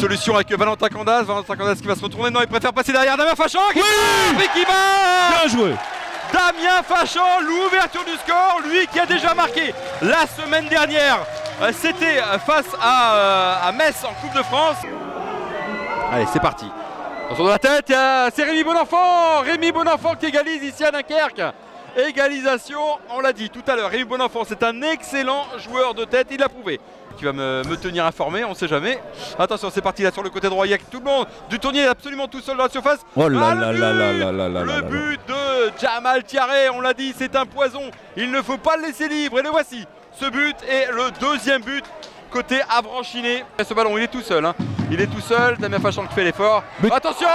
solution avec Valentin Candaz. Valentin Candaz qui va se retourner. Non, il préfère passer derrière Damien Fachan qui va. Bien joué. Damien Fachan, l'ouverture du score, lui qui a déjà marqué la semaine dernière. C'était face à Metz en Coupe de France. Allez, c'est parti. Attention de la tête, c'est Rémi Bonenfant. Rémi Bonenfant qui égalise ici à Dunkerque. Égalisation, on l'a dit tout à l'heure. Rémi Bonenfant, c'est un excellent joueur de tête, il l'a prouvé. Qui va me tenir informé, on ne sait jamais. Attention, c'est parti là sur le côté droit. Il y a tout le monde du tournier absolument tout seul dans la surface. Oh là Le but de Jamal Thiaré, on l'a dit, c'est un poison. Il ne faut pas le laisser libre. Et le voici. Ce but est le deuxième but côté Avranchiné. Ce ballon, il est tout seul. Hein. Il est tout seul. Damien Fachan qui fait l'effort. Attention,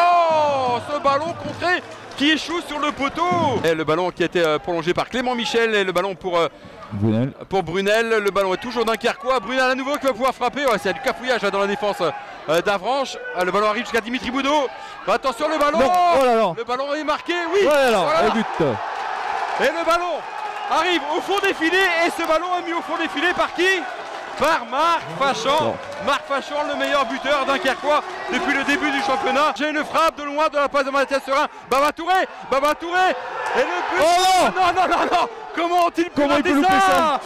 ce ballon contré qui échoue sur le poteau. Et le ballon qui a été prolongé par Clément Michel et le ballon pour Brunel. Le ballon est toujours dunkerquois. Brunel à nouveau qui va pouvoir frapper. Ouais, c'est du cafouillage là, dans la défense d'Avranches. Le ballon arrive jusqu'à Dimitri Boudot. Attention le ballon. Non. Oh là là. Le ballon est marqué. Oui. Le but. Et le ballon arrive au fond des filets. Et ce ballon est mis au fond des filets par qui? Par Marc Fachan. Marc Fachan, le meilleur buteur dunkerquois depuis le début du championnat. J'ai une frappe de loin de la passe de Mathias Serin. Baba Touré. Et le but. Oh non. Comment ont-ils pu rater louper ça?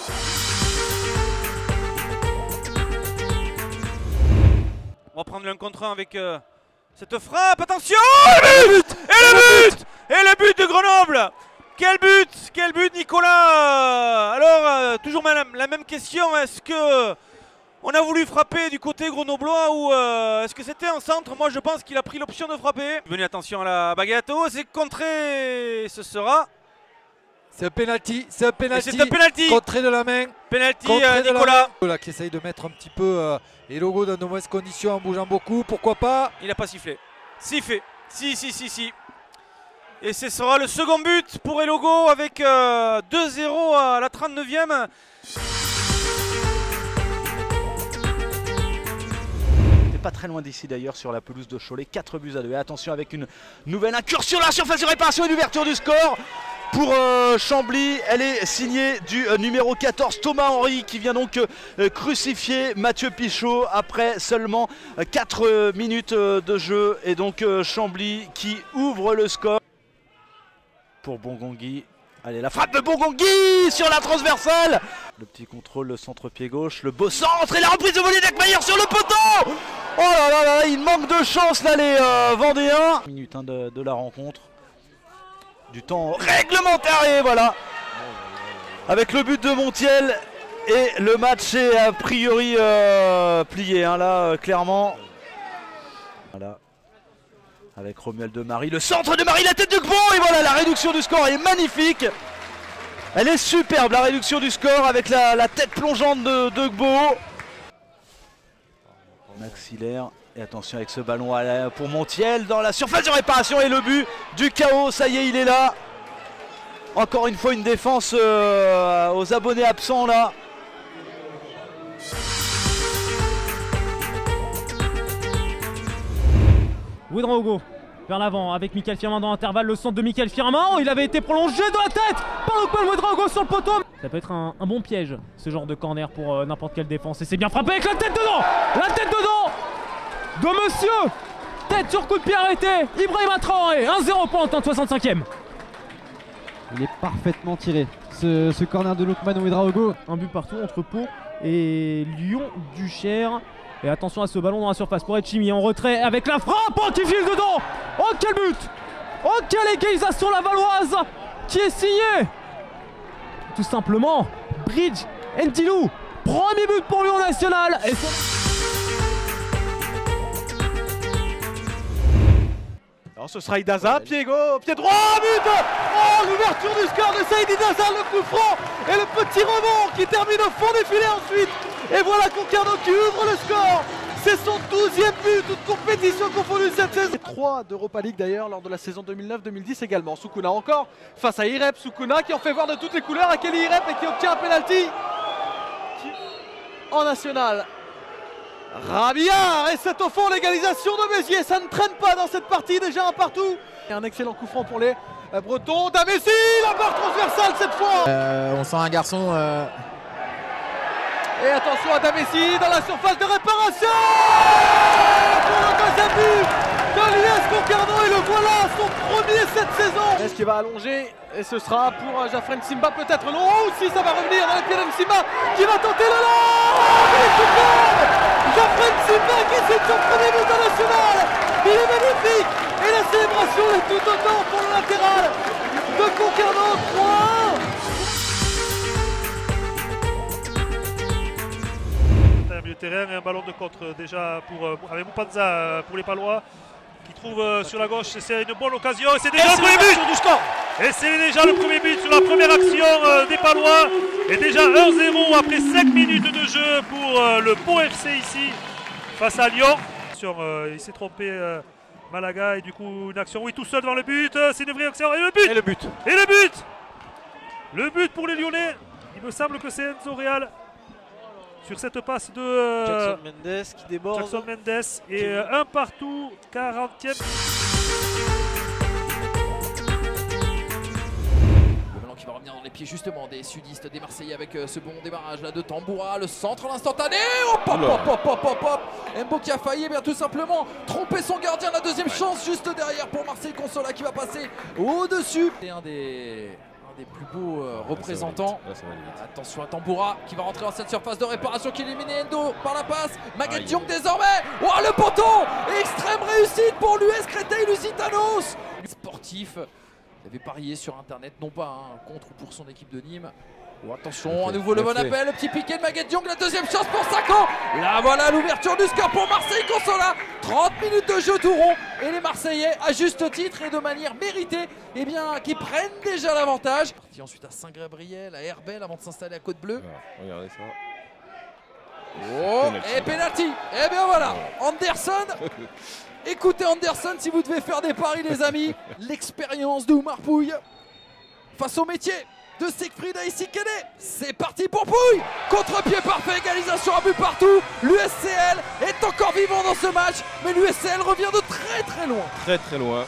On va prendre l'un contre un avec cette frappe. Attention, le but. Et le but de Grenoble. Quel but Nicolas. Alors toujours la même question, est-ce que on a voulu frapper du côté grenoblois ou est-ce que c'était un centre? Moi je pense qu'il a pris l'option de frapper. Venu, attention à la baguette, c'est contré, ce sera... C'est un penalty, contré de la main. Penalty Nicolas. Là, qui essaye de mettre un petit peu Elogo dans de mauvaises conditions en bougeant beaucoup, pourquoi pas. Il n'a pas sifflé. Si. Et ce sera le second but pour Elogo avec 2-0 à la 39e. Pas très loin d'ici d'ailleurs sur la pelouse de Cholet, 4-2. Attention avec une nouvelle incursion dans la surface de réparation et l'ouverture du score pour Chambly. Elle est signée du numéro 14 Thomas Henry qui vient donc crucifier Mathieu Pichot après seulement 4 minutes de jeu. Et donc Chambly qui ouvre le score pour Bongongui. Allez, la frappe de Bongongui sur la transversale. Le petit contrôle, le centre-pied gauche, le beau centre et la reprise de volée d'Ekmayer sur le poteau. Oh là, il manque de chance là les Vendéens. Minute de la rencontre. Du temps réglementaire et voilà. Avec le but de Montiel et le match est a priori plié hein, là clairement. Voilà. Avec Romuald de Marie, le centre de Marie, la tête de Gbo et voilà la réduction du score est magnifique. Elle est superbe la réduction du score avec la tête plongeante de Gbo. Maxillaire et attention avec ce ballon pour Montiel dans la surface de réparation et le but du chaos, ça y est il est là. Encore une fois une défense aux abonnés absents là. Ouédraogo vers l'avant avec Mickaël Firmin dans l'intervalle, le centre de Mickaël Firmin, il avait été prolongé de la tête par Lokman Ouédraogo sur le poteau. Ça peut être un bon piège ce genre de corner pour n'importe quelle défense et c'est bien frappé avec la tête dedans de monsieur. Tête sur coup de pied arrêté, Ibrahima Traoré, 1-0 pour l'entente 65e. Il est parfaitement tiré ce corner de Lokman Ouédraogo. Un but partout entre Pau et Lyon-Duchère. Et attention à ce ballon dans la surface pour Etchimi en retrait avec la frappe qui file dedans. Oh quel but. Oh quelle égalisation la Valoise qui est signée. Tout simplement Bridge Ndilou. Premier but pour Lyon National. Et alors ce sera Idaza, pied droit, but. Oh l'ouverture du score de Saïd Idaza, le coup franc et le petit rebond qui termine au fond des filets ensuite. Et voilà Concarneau qui ouvre le score. C'est son 12e but, toute compétition confondue cette saison. 3 d'Europa League d'ailleurs lors de la saison 2009-2010 également. Sukuna encore face à Irep, Sukuna qui en fait voir de toutes les couleurs à Kelly Irep et qui obtient un penalty en national. Rabillard et c'est au fond l'égalisation de Béziers. Ça ne traîne pas dans cette partie, déjà un partout. Et un excellent coup franc pour les Bretons. Damessi, la barre transversale cette fois. On sent un garçon Et attention à Damessi dans la surface de réparation pour le deuxième but de l'US Concarneau et le voilà, son premier cette saison. Est-ce qu'il va allonger et ce sera pour Jafren Simba peut-être long. Oh si ça va revenir dans les pieds de Simba qui va tenter le long. Il est superbe Jafren Simba qui signe son premier but national. Il est magnifique et la célébration est tout autant pour le latéral de Concarneau. 3-1. Milieu de terrain et un ballon de contre déjà avec Moupanza pour les Palois qui trouve sur la gauche, c'est une bonne occasion et c'est déjà le premier but du score. Et c'est déjà le premier but sur la première action des Palois et déjà 1-0 après 5 minutes de jeu pour le Pau FC ici face à Lyon. Il s'est trompé Malaga et du coup une action, oui, tout seul devant le but, c'est une vraie action et le but. Le but pour les Lyonnais, il me semble que c'est Enzo Real sur cette passe de Jackson Mendes qui déborde. Jackson Mendes et un partout, 40e. Le ballon qui va revenir dans les pieds justement des sudistes, des Marseillais avec ce bon démarrage là de Tamboura, le centre, l'instantané. Hop, hop, hop, hop, hop, hop. Mbo qui a failli bien tout simplement tromper son gardien, la deuxième chance juste derrière pour Marseille Consola qui va passer au-dessus. C'est un des plus beaux représentants. Attention à Tamboura qui va rentrer dans cette surface de réparation qui élimine Endo par la passe. Maguette Diong désormais. Oh le poteau. Extrême réussite pour l'US Créteil-Lusitanos. Sportif, il avait parié sur internet, non pas contre ou pour son équipe de Nîmes. Oh, attention, à nouveau le bon appel, le petit piqué de Maguette Diong, la deuxième chance pour Sako. Là voilà l'ouverture du score pour Marseille Consola. 30 minutes de jeu tout rond et les Marseillais à juste titre et de manière méritée qui prennent déjà l'avantage. Parti ensuite à Saint-Gabriel, à Herbel avant de s'installer à Côte-Bleue. Regardez ça. Oh, et penalty. Et bien voilà, Anderson. Écoutez Anderson si vous devez faire des paris les amis. L'expérience de Oumar Pouille face au métier de Siegfried Aïssikene. C'est parti pour Pouille. Contre-pied parfait, égalisation à but partout. L'USCL est encore vivant dans ce match, mais l'USCL revient de très très loin. Très très loin.